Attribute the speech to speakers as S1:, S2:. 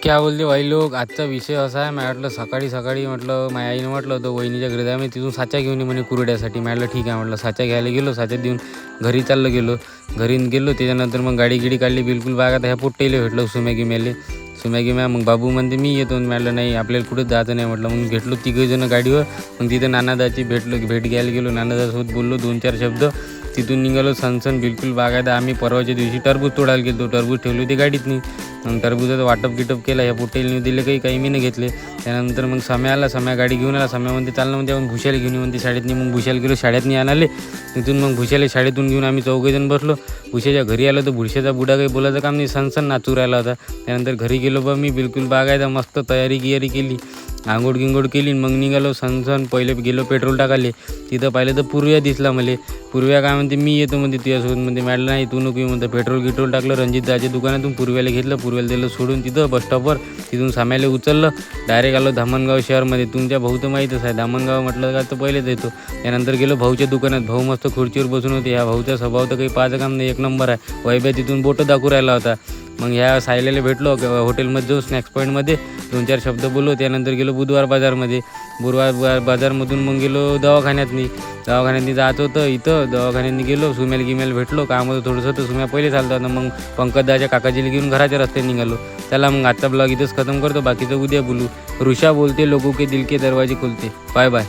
S1: क्या बोलते भाई लोक, आजचा विषय असा आहे. मी म्हटलं सकाळी म्हटलं माझ्या आईनं म्हटलं होतं वहिनीच्या घरी जाय, मी तिथून साचा घेऊन ये म्हणे कुरड्यासाठी. मी म्हटलं ठीक आहे म्हटलं. साचा घ्यायला गेलो, साचा देऊन घरी चाललं गेलो. घरी गेलो त्याच्यानंतर मग गाडी काढली बिलकुल बागात. ह्या पोट्टेले भेटलो सुम्या मग बाबू म्हणते मी येतो. म्हटलं नाही आपल्याला कुठं जायचं नाही म्हटलं. मग घेतलो तिघंजणं गाडीवर. मग तिथं नानादाची भेट घ्यायला गेलो. नानादासोबत बोललो 2-4 शब्द. तिथून निघालो सनसन बिलकुल बागायत. आम्ही परवाच्या दिवशी टरबूज तोडायला गेलो. टरबूज ठेवली होती गाडीतनी. मग टरबूजाचं वाटप केलं. ह्या पोटेलने दिले काही मी नाही घेतले. त्यानंतर मग सम्या गाडी घेऊन आला. सम्या म्हणते चाललं म्हणते आपण भुशाला घेऊन म्हणते शाळेतनी. मग भुशाला गेलो, शाळेतनी आणाले. तिथून मग भुशाला शाळेतून घेऊन आम्ही 4 बसलो. भुशाच्या घरी आलो तर भुशाचा बुडा काही बोलायचं काम नाही, सनसन नाचू राहिला होता. त्यानंतर घरी गेलो बा मी बिलकुल बागायचा मस्त तयारी केली. आंघोळ केली. मग निघालो सनसन. पहिले गेलो पेट्रोल टाकाले. तिथं पाहिलं तर पूर्व्या दिसला मला. पूर्व्या काय म्हणते मी येतो म्हणते तुझ्यासोबत. म्हणते मॅडम नाही तू नको म्हणते. पेट्रोल टाकलं रणजित दाच्या दुकानातून. पूर्व्याला घेतलं. पूर्व्याला दिलं सोडून तिथं बस स्टॉपवर. तिथून साम्याला उचललं. डायरेक्ट आलो धामणगाव शहरमध्ये. तुमच्या भाऊ तर माहीतच आहे, धामणगाव म्हटलं का तर पहिलेच येतो. त्यानंतर गेलो भाऊच्या दुकानात. भाऊ मस्त खुर्चीवर बसून होते. ह्या भाऊचा स्वभाव तर काही पाहायचं काम नाही, 1 नंबर आहे. वैभ्या तिथून बोटं दाखवू राहिला होता. मग ह्या सायल्याला भेटलो हॉटेलमध्ये जाऊ स्नॅक्स पॉईंटमध्ये. 2-4 शब्द बोललो. त्यानंतर गेलो बुधवार बाजारमध्ये. बुधवार बाजारमधून मग गेलो दवाखान्यातनी जात होतं. इथं दवाखान्यातनी गेलो. सुम्याला भेटलो. काम होतं थोडंसं तर सुम्या पहिले चालतो होता. मग पंकजदाच्या काकाजीला घेऊन घराच्या रस्त्याने निघालो. चला मग आजचा ब्लॉग इथंच खतम करतो. बाकीचं उद्या बोलू. ऋषा बोलते लोगों के दिल के दरवाजे खुलते. Bye bye.